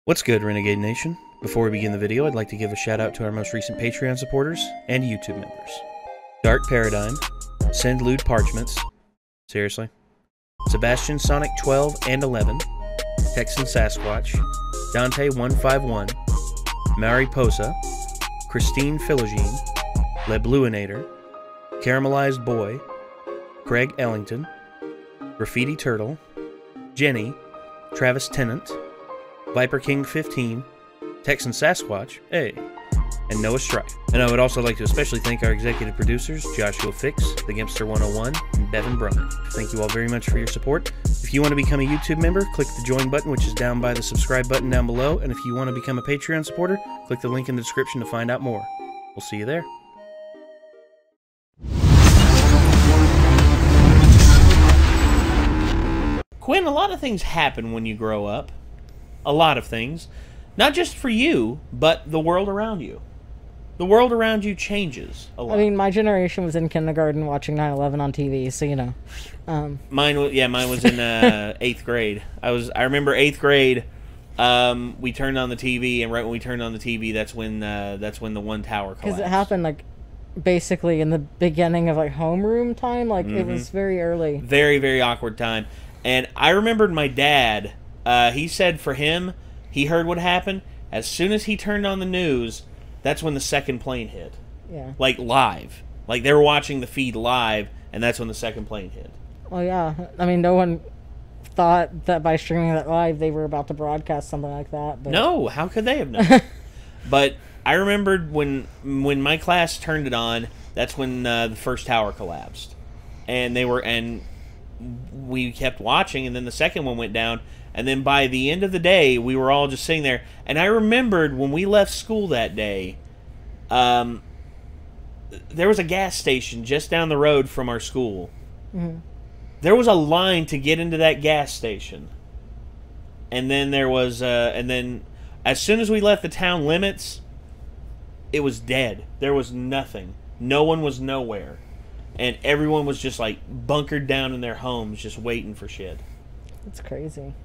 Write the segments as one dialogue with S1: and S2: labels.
S1: What's good, Renegade Nation? Before we begin the video, I'd like to give a shout out to our most recent Patreon supporters and YouTube members. Dark Paradigm, Send Lewd Parchments, seriously, Sebastian Sonic 12 and 11, Texan Sasquatch, Dante 151, Mariposa, Christine Philogene, Lebluinator, Caramelized Boy, Craig Ellington, Graffiti Turtle, Jenny, Travis Tennant, Viper King 15, Texan Sasquatch, hey, and Noah Strife. And I would also like to especially thank our executive producers, Joshua Fix, The Gimpster 101, and Devin Brumman. Thank you all very much for your support. If you want to become a YouTube member, click the join button, which is down by the subscribe button down below. And if you want to become a Patreon supporter, click the link in the description to find out more. We'll see you there. Quinn, a lot of things happen when you grow up. A lot of things. Not just for you, but the world around you. The world around you changes a lot.
S2: I mean, my generation was in kindergarten watching 9/11 on TV, so you know.
S1: Mine was in 8th grade. I remember 8th grade. We turned on the TV, and right when we turned on the TV, that's when the one tower collapsed.
S2: Because it happened like basically in the beginning of like homeroom time. Like it was very early.
S1: Very, very awkward time. And I remembered my dad. He said for him, he heard what happened. As soon as he turned on the news, that's when the second plane hit.
S2: Yeah.
S1: Like live. Like they were watching the feed live, and that's when the second plane hit.
S2: Well, yeah. I mean, no one thought that by streaming that live, they were about to broadcast something like that. But...
S1: No, how could they have known? But I remembered when my class turned it on, that's when the first tower collapsed. And we kept watching, and then the second one went down. And then by the end of the day, we were all just sitting there. And I remembered when we left school that day, there was a gas station just down the road from our school. Mm-hmm. There was a line to get into that gas station. And then there was, and then as soon as we left the town limits, it was dead. There was nothing. No one was nowhere. And everyone was just like bunkered down in their homes, just waiting for shit.
S2: That's crazy.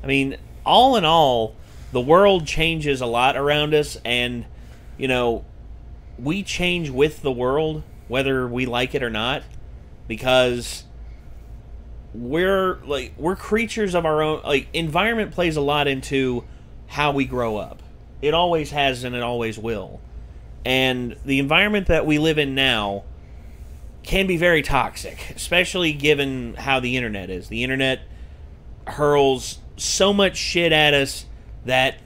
S1: I mean, all in all, the world changes a lot around us, and, you know, we change with the world, whether we like it or not, because we're creatures of our own. Like, environment plays a lot into how we grow up. It always has, and it always will. And the environment that we live in now can be very toxic, especially given how the internet is. The internet hurls so much shit at us that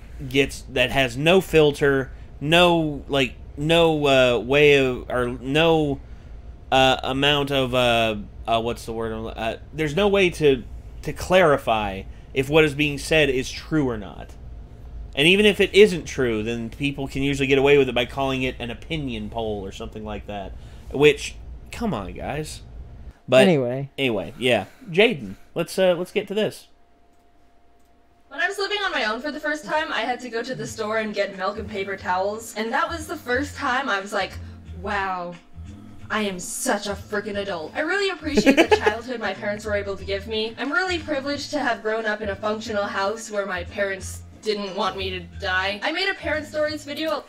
S1: has no filter, no way of, or no amount of what's the word? There's no way to clarify if what is being said is true or not. And even if it isn't true, then people can usually get away with it by calling it an opinion poll or something like that. Which, come on, guys. But anyway, yeah, Jaden, let's get to this.
S3: When I was living on my own for the first time, I had to go to the store and get milk and paper towels, and that was the first time I was like, wow, I am such a freaking adult. I really appreciate the childhood my parents were able to give me. I'm really privileged to have grown up in a functional house where my parents didn't want me to die. I made a parent stories video.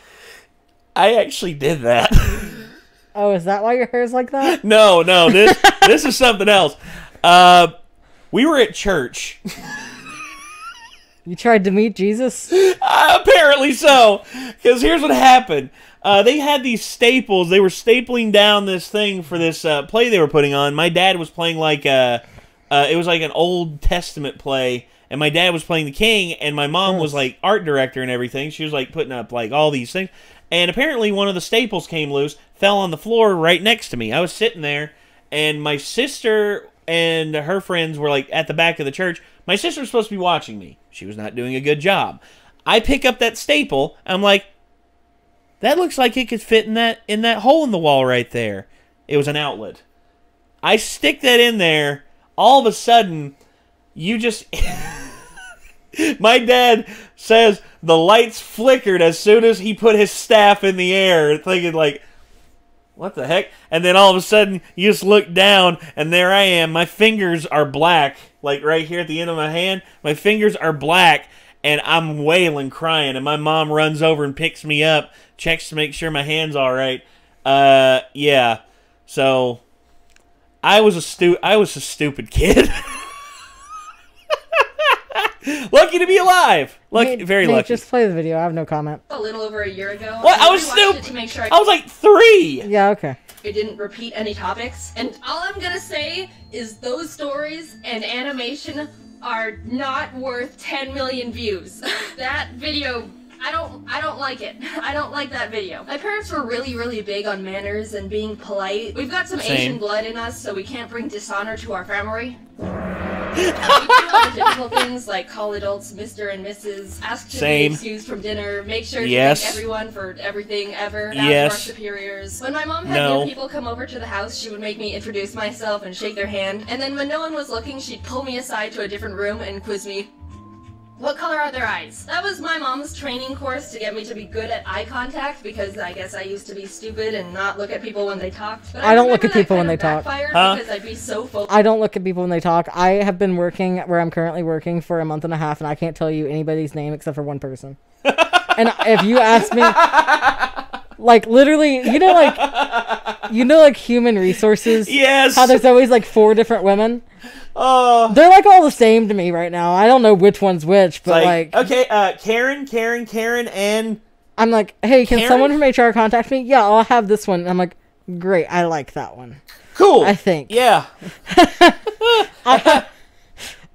S1: I actually did that.
S2: Oh, is that why your hair's like that?
S1: No, this is something else. We were at church.
S2: You tried to meet Jesus?
S1: Apparently so. Because here's what happened. They had these staples. They were stapling down this thing for this play they were putting on. My dad was playing like it was like an Old Testament play. And my dad was playing the king. And my mom was like art director and everything. She was like putting up like all these things. And apparently one of the staples came loose, fell on the floor right next to me. I was sitting there. And my sister and her friends were like at the back of the church. My sister was supposed to be watching me. She was not doing a good job. I pick up that staple. I'm like, that looks like it could fit in that hole in the wall right there. It was an outlet. I stick that in there. All of a sudden, you just... My dad says the lights flickered as soon as he put his staff in the air, thinking like, what the heck? And then all of a sudden, you just look down, and there I am. My fingers are black, like right here at the end of my hand. My fingers are black, and I'm wailing, crying, and my mom runs over and picks me up, checks to make sure my hand's all right. Yeah. So I was a stupid kid. Lucky to be alive. Very lucky.
S2: Just play the video. I have no comment.
S3: A little over a year ago.
S1: What? I was stupid.
S3: To make sure
S1: I was like 3.
S2: Yeah, okay.
S3: I didn't repeat any topics. And all I'm gonna say is those stories and animation are not worth 10 million views. That video, I don't like it. I don't like that video. My parents were really, really big on manners and being polite. We've got some Asian blood in us, so we can't bring dishonor to our family. We do other difficult things like call adults Mr. and Mrs., ask to be excused from dinner, make sure to thank everyone for everything ever, ask our superiors. When my mom had new people come over to the house, she would make me introduce myself and shake their hand, and then when no one was looking, she'd pull me aside to a different room and quiz me. What color are their eyes? That was my mom's training course to get me to be good at eye contact, because I guess I used to be stupid and not look at people when they talked. But
S2: I don't look at people when they talk.
S3: Because I'd be so focused.
S2: I don't look at people when they talk. I have been working where I'm currently working for a month and a half, and I can't tell you anybody's name except for one person. And if you ask me, like, literally, like human resources?
S1: Yes.
S2: How there's always like 4 different women? They're like all the same to me right now. I don't know which one's which, but like
S1: okay, Karen, and
S2: I'm like, hey, can
S1: Karen?
S2: someone from HR contact me? Yeah, I'll have this one. And I'm like, great, I like that one.
S1: Cool.
S2: I think.
S1: Yeah.
S2: I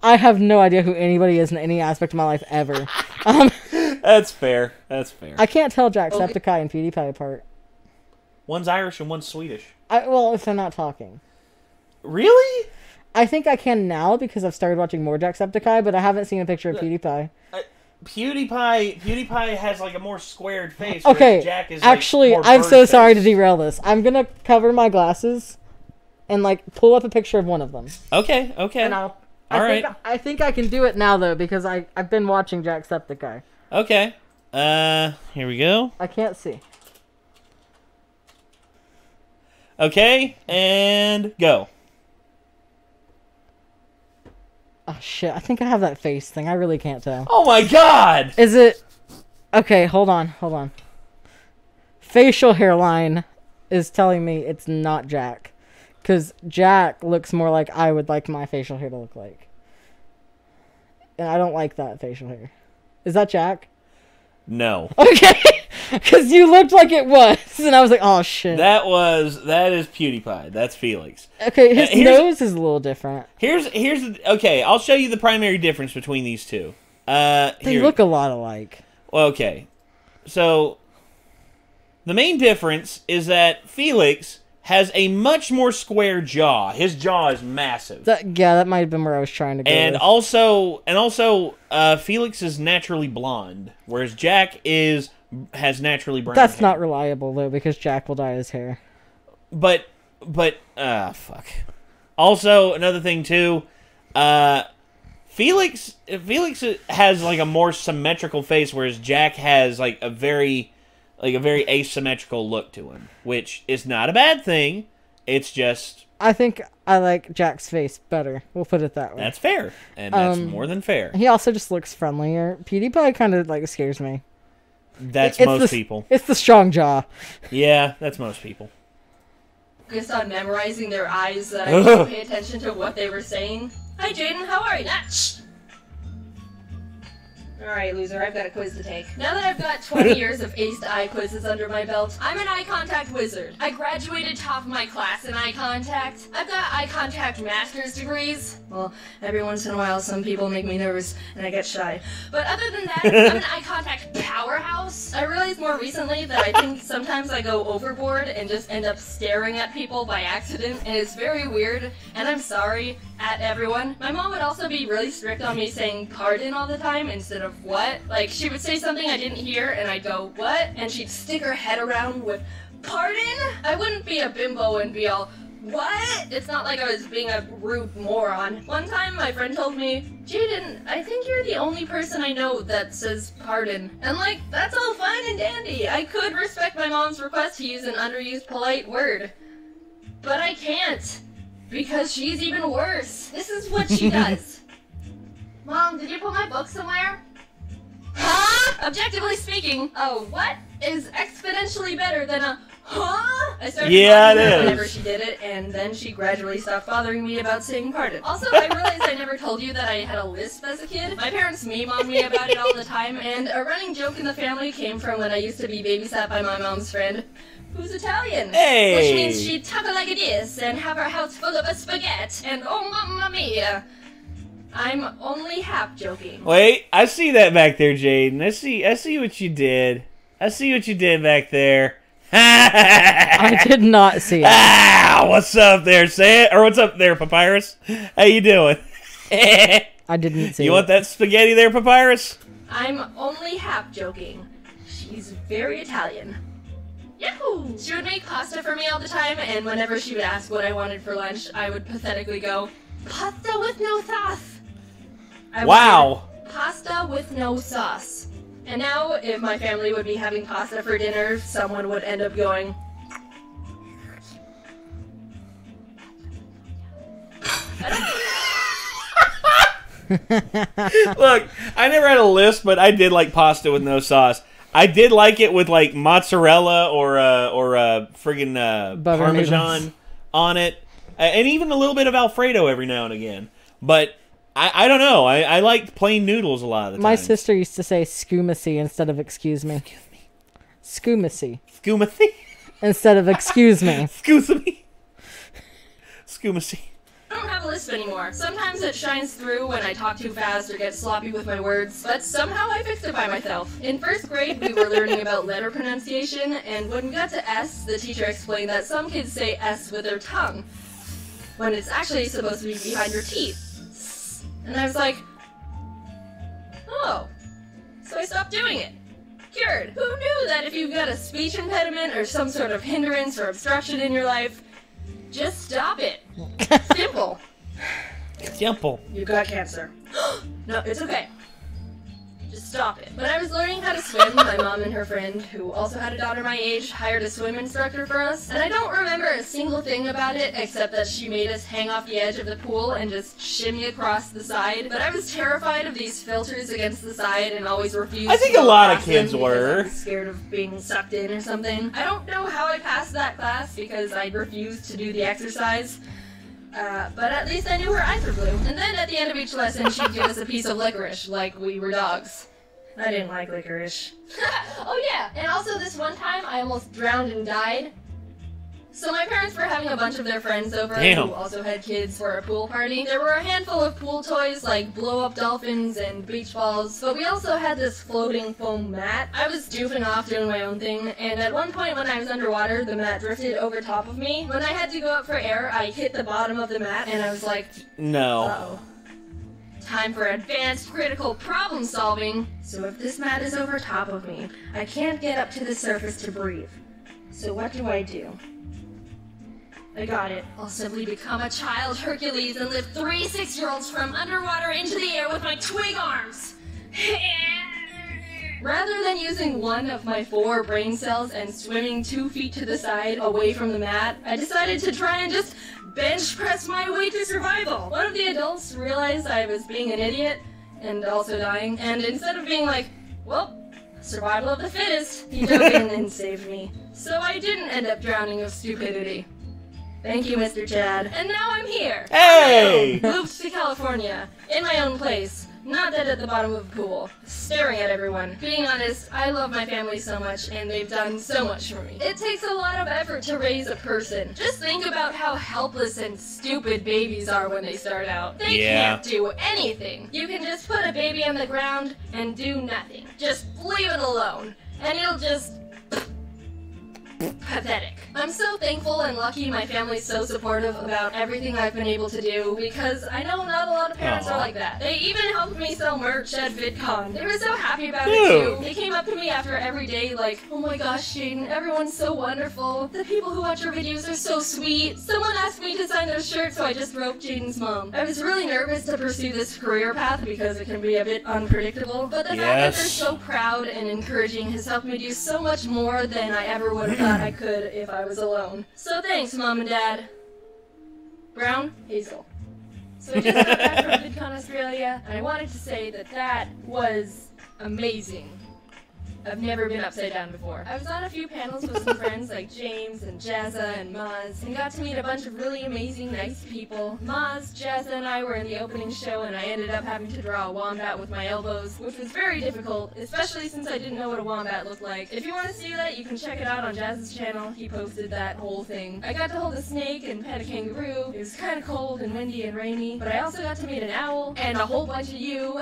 S2: have no idea who anybody is in any aspect of my life ever.
S1: That's fair. That's fair.
S2: I can't tell Jacksepticeye and PewDiePie apart.
S1: One's Irish and one's Swedish.
S2: Well, if they're not talking.
S1: Really?
S2: I think I can now because I've started watching more Jacksepticeye, but I haven't seen a picture of PewDiePie.
S1: PewDiePie has like a more squared face.
S2: Okay,
S1: Jack is
S2: actually,
S1: like more
S2: I'm so
S1: bird
S2: sorry to
S1: face.
S2: derail this. I'm gonna cover my glasses and like pull up a picture of one of them.
S1: Okay.
S2: And I think I can do it now though because I've been watching Jacksepticeye.
S1: Okay. Here we go.
S2: I can't see.
S1: Okay, and go.
S2: Oh shit, I think I have that face thing. I really can't tell.
S1: Oh my god!
S2: Is it... Okay, hold on. Facial hairline is telling me it's not Jack. Because Jack looks more like I would like my facial hair to look like. And I don't like that facial hair. Is that Jack?
S1: No.
S2: Okay! Because you looked like it was, and I was like, oh shit.
S1: That is PewDiePie. That's Felix.
S2: Okay, his nose is a little different.
S1: Okay, I'll show you the primary difference between these two.
S2: They look a lot alike.
S1: Well, okay. So, the main difference is that Felix has a much more square jaw. His jaw is massive.
S2: That might have been where I was trying to go.
S1: And also, Felix is naturally blonde, whereas Jack has naturally brown
S2: That's
S1: hair.
S2: not reliable, though, because Jack will dye his hair.
S1: But, fuck. Also, another thing, too, Felix has, like, a more symmetrical face, whereas Jack has, like, a very asymmetrical look to him, which is not a bad thing. It's just...
S2: I think I like Jack's face better. We'll put it that way.
S1: That's fair. And that's more than fair.
S2: He also just looks friendlier. PewDiePie kind of, like, scares me.
S1: That's most people.
S2: It's the strong jaw.
S1: Yeah, that's most people.
S3: Focused on memorizing their eyes that I didn't pay attention to what they were saying. Hi, Jaden. How are you? Alright, loser, I've got a quiz to take. Now that I've got 20 years of aced eye quizzes under my belt, I'm an eye contact wizard. I graduated top of my class in eye contact. I've got eye contact master's degrees. Well, every once in a while some people make me nervous and I get shy. But other than that, I'm an eye contact powerhouse. I realized more recently that I think sometimes I go overboard and just end up staring at people by accident, and it's very weird, and I'm sorry at everyone. My mom would also be really strict on me saying pardon all the time instead of what. Like, she would say something I didn't hear and I'd go, what? And she'd stick her head around with, pardon? I wouldn't be a bimbo and be all, what? It's not like I was being a rude moron. One time my friend told me, Jaden, I think you're the only person I know that says pardon. And like, that's all fine and dandy. I could respect my mom's request to use an underused polite word. But I can't. Because she's even worse. This is what she does. Mom, did you put my book somewhere? Objectively speaking, a what is exponentially better than a huh? I started
S1: Yeah,
S3: talking
S1: it
S3: her
S1: is.
S3: whenever she did it, and then she gradually stopped bothering me about saying pardon. Also, I realized I never told you that I had a lisp as a kid. My parents meme on me about it all the time, and a running joke in the family came from when I used to be babysat by my mom's friend, who's Italian.
S1: Hey!
S3: Which means she'd talk like it is, and have her house full of a spaghetti, and oh mamma mia. I'm only half joking.
S1: Wait, I see that back there, Jaden. I see what you did. I see what you did back there.
S2: I did not see it.
S1: Ah, what's up there, Sam? Or what's up there, Papyrus? How you doing?
S2: I didn't see it.
S1: You want that spaghetti there, Papyrus?
S3: I'm only half joking. She's very Italian. Yahoo! She would make pasta for me all the time, and whenever she would ask what I wanted for lunch, I would pathetically go, pasta with no sauce. I
S1: Wow.
S3: wanted pasta with no sauce. And now, if my family would be having pasta for dinner, someone would end up going,
S1: Look, I never had a list, but I did like pasta with no sauce. I did like it with like mozzarella or friggin'
S2: Butter
S1: Parmesan
S2: noodles.
S1: on it, and even a little bit of Alfredo every now and again. But I don't know. I like plain noodles a lot of the time.
S2: My sister used to say scumacy instead of excuse me. Scumacy
S1: Scumacy.
S2: instead of excuse me.
S1: Scumacy. Scumacy.
S3: I don't have a lisp anymore. Sometimes it shines through when I talk too fast or get sloppy with my words, but somehow I fixed it by myself. In first grade, we were learning about letter pronunciation, and when we got to S, the teacher explained that some kids say S with their tongue, when it's actually supposed to be behind your teeth. And I was like, oh. So I stopped doing it. Cured. Who knew that if you've got a speech impediment or some sort of hindrance or obstruction in your life, just stop it. Simple.
S1: Simple.
S3: You got cancer. No, it's okay. Just stop it. When I was learning how to swim, my mom and her friend, who also had a daughter my age, hired a swim instructor for us. And I don't remember a single thing about it, except that she made us hang off the edge of the pool and just shimmy across the side. But I was terrified of these filters against the side and always refused
S1: I think
S3: to
S1: a
S3: go
S1: lot of
S3: past
S1: kids
S3: them because
S1: were.
S3: I was scared of being sucked in or something. I don't know how I passed that class because I refused to do the exercise. But at least I knew her eyes were blue. And then at the end of each lesson, she'd give us a piece of licorice, like we were dogs. I didn't like licorice. Oh yeah, and also this one time I almost drowned and died. So my parents were having a bunch of their friends over
S1: Damn.
S3: who also had kids for a pool party. There were a handful of pool toys like blow-up dolphins and beach balls, but we also had this floating foam mat. I was doofing off doing my own thing, and at one point when I was underwater, the mat drifted over top of me. When I had to go up for air, I hit the bottom of the mat, and I was like,
S1: No.
S3: uh-oh. Time for advanced critical problem solving. So if this mat is over top of me, I can't get up to the surface to breathe. So what do? I got it. I'll simply become a child Hercules and lift 3 6-year-olds from underwater into the air with my twig arms. Rather than using one of my 4 brain cells and swimming 2 feet to the side away from the mat, I decided to try and just bench press my way to survival. One of the adults realized I was being an idiot and also dying, and instead of being like, well, survival of the fittest, he dove in and saved me. So I didn't end up drowning of stupidity. Thank you, Mr. Chad. And now I'm here.
S1: Hey!
S3: Moved to California, in my own place, not dead at the bottom of a pool, staring at everyone. Being honest, I love my family so much, and they've done so much for me. It takes a lot of effort to raise a person. Just think about how helpless and stupid babies are when they start out. They
S1: Yeah.
S3: can't do anything. You can just put a baby on the ground and do nothing. Just leave it alone, and it'll just... pathetic. I'm so thankful and lucky my family's so supportive about everything I've been able to do, because I know not a lot of parents are like that. They even helped me sell merch at VidCon. They were so happy about it too. They came up to me after every day like, oh my gosh, Jaden, everyone's so wonderful. The people who watch your videos are so sweet. Someone asked me to sign their shirt, so I just wrote Jaden's mom. I was really nervous to pursue this career path because it can be a bit unpredictable, but the fact that they're so proud and encouraging has helped me do so much more than I ever would have thought I could if I was alone. So thanks, Mom and Dad. Brown, Hazel. So I just got back from VidCon Australia, and I wanted to say that that was amazing. I've never been upside down before. I was on a few panels with some friends like James and Jazza and Maz, and got to meet a bunch of really amazing, nice people. Maz, Jazza, and I were in the opening show, and I ended up having to draw a wombat with my elbows, which was very difficult, especially since I didn't know what a wombat looked like. If you want to see that, you can check it out on Jazz's channel. He posted that whole thing. I got to hold a snake and pet a kangaroo. It was kind of cold and windy and rainy, but I also got to meet an owl and a whole bunch of you.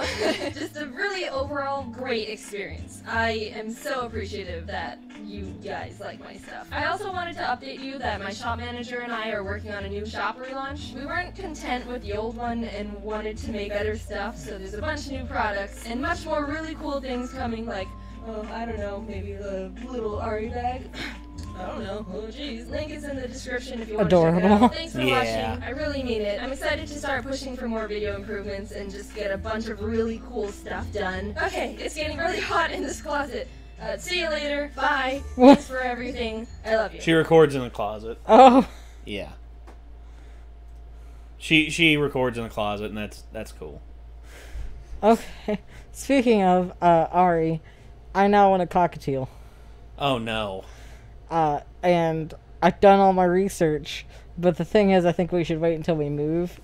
S3: Just a really overall great experience. I am so appreciative that you guys like my stuff. I also wanted to update you that my shop manager and I are working on a new shop relaunch. We weren't content with the old one and wanted to make better stuff, so there's a bunch of new products and much more really cool things coming, like, oh, I don't know, maybe the little Ari bag. I don't know. Oh, jeez. Link is in the description if you want to check it out. Thanks for watching. I really mean it. I'm excited to start pushing for more video improvements and just get a bunch of really cool stuff done. Okay, it's getting really hot in this closet. See you later. Bye. Thanks for everything. I love you.
S1: She records in the closet.
S2: Oh.
S1: Yeah. She records in the closet, and that's cool.
S2: Okay. Speaking of Ari, I now want a cockatiel.
S1: Oh no.
S2: And I've done all my research, but the thing is, I think we should wait until we move,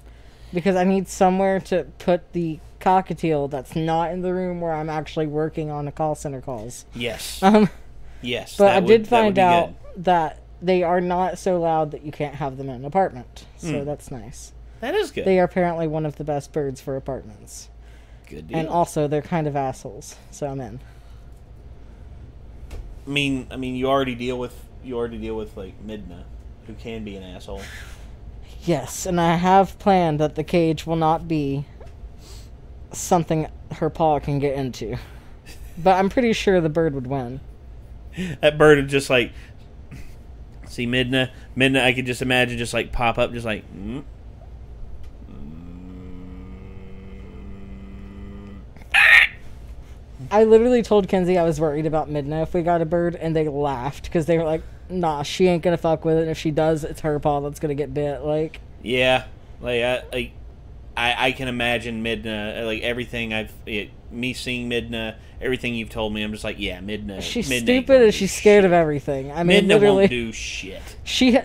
S2: because I need somewhere to put the cockatiel that's not in the room where I'm actually working on the call center calls.
S1: Yes. Yes.
S2: But I did find out that they are not so loud that you can't have them in an apartment. So that's nice.
S1: That is good.
S2: They are apparently one of the best birds for apartments.
S1: Good deal.
S2: And also, they're kind of assholes, so I'm in.
S1: I mean, you already deal with like Midna, who can be an asshole.
S2: Yes, and I have planned that the cage will not be something her paw can get into. But I'm pretty sure the bird would win.
S1: That bird would just like see Midna. I could just imagine just like pop up, just like.
S2: I literally told Kenzie I was worried about Midna if we got a bird, and they laughed because they were like, "Nah, she ain't gonna fuck with it. And if she does, it's her paw that's gonna get bit." Like,
S1: yeah, I can imagine Midna. Like everything me seeing Midna, everything you've told me, I'm just like, yeah, Midna.
S2: She's
S1: Midna
S2: stupid and she's scared of everything. I mean,
S1: Midna
S2: literally,
S1: won't do shit.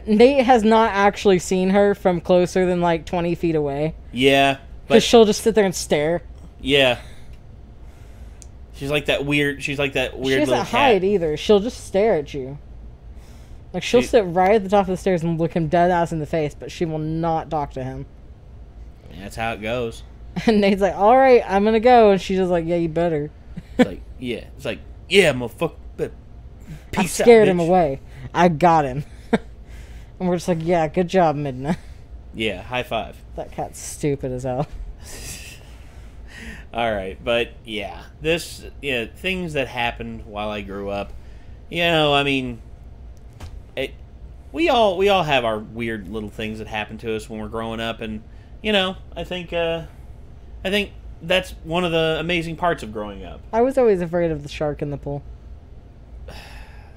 S2: Nate has not actually seen her from closer than like 20 feet away.
S1: Yeah,
S2: because she'll just sit there and stare.
S1: Yeah. She's like that weird. She's like that weird.
S2: She doesn't hide either. She'll just stare at you. Like she'll sit right at the top of the stairs and look him dead ass in the face, but she will not talk to him.
S1: That's how it goes.
S2: And Nate's like, "All right, I'm gonna go," and she's just like, "Yeah, you better."
S1: It's like, yeah, motherfucker.
S2: I scared him away. I got him. And we're just like, "Yeah, good job, Midna."
S1: Yeah, high five.
S2: That cat's stupid as hell.
S1: All right, but yeah, things that happened while I grew up. You know, I mean, we all have our weird little things that happen to us when we're growing up, and you know, I think that's one of the amazing parts of growing up.
S2: I was always afraid of the shark in the pool.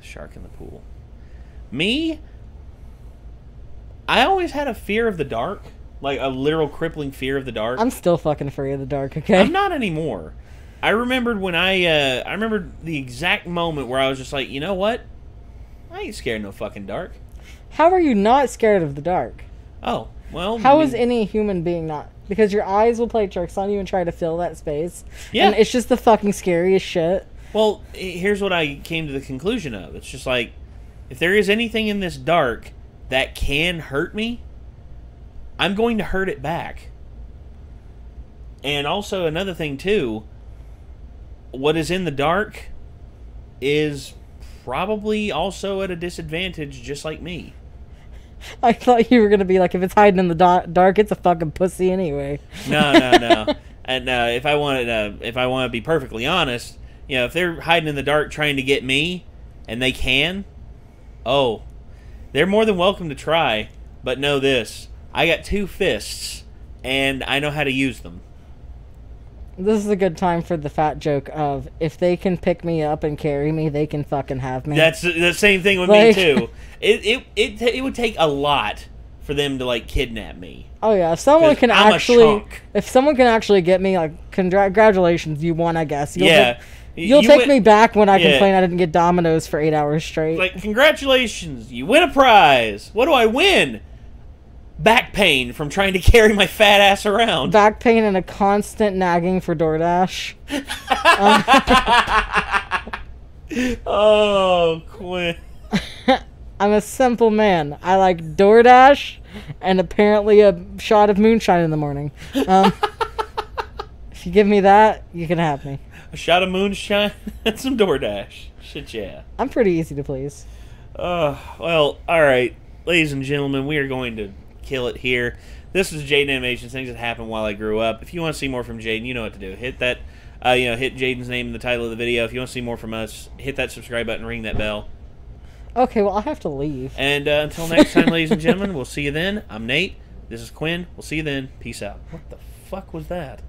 S1: Shark in the pool. Me, I always had a fear of the dark. Like, a literal crippling fear of the dark.
S2: I'm still fucking afraid of the dark, okay?
S1: I'm not anymore. I remembered when I remembered the exact moment where I was just like, you know what? I ain't scared of no fucking dark.
S2: How are you not scared of the dark?
S1: Oh, well...
S2: How is any human being not? Because your eyes will play tricks on you and try to fill that space.
S1: Yeah.
S2: And it's just the fucking scariest shit.
S1: Well, here's what I came to the conclusion of. It's just like, if there is anything in this dark that can hurt me, I'm going to hurt it back. And also another thing too, what is in the dark is probably also at a disadvantage just like me.
S2: I thought you were going to be like, if it's hiding in the dark, it's a fucking pussy anyway.
S1: No. And if I want to be perfectly honest, you know, if they're hiding in the dark trying to get me and they can, they're more than welcome to try, but know this. I got 2 fists, and I know how to use them.
S2: This is a good time for the fat joke of, if they can pick me up and carry me, they can fucking have me.
S1: That's the same thing with me, too. It would take a lot for them to, like, kidnap me.
S2: Oh, yeah. If someone can actually get me, like, congratulations, you won, I guess. You'll
S1: You
S2: take
S1: win-
S2: me back when I
S1: Yeah.
S2: complain I didn't get Domino's for 8 hours straight.
S1: Like, congratulations, you win a prize. What do I win? Back pain from trying to carry my fat ass around.
S2: Back pain and a constant nagging for DoorDash.
S1: Oh, Quinn.
S2: I'm a simple man. I like DoorDash and apparently a shot of moonshine in the morning. If you give me that, you can have me.
S1: A shot of moonshine and some DoorDash. Shit, yeah.
S2: I'm pretty easy to please.
S1: Well, alright. Ladies and gentlemen, we are going to kill it here. This is Jaden Animations, things that happened while I grew up. If you want to see more from Jaden, you know what to do. Hit that, hit Jaden's name in the title of the video. If you want to see more from us, hit that subscribe button, ring that bell.
S2: Okay, well, I'll have to leave.
S1: And until next time, ladies and gentlemen, we'll see you then. I'm Nate. This is Quinn. We'll see you then. Peace out. What the fuck was that?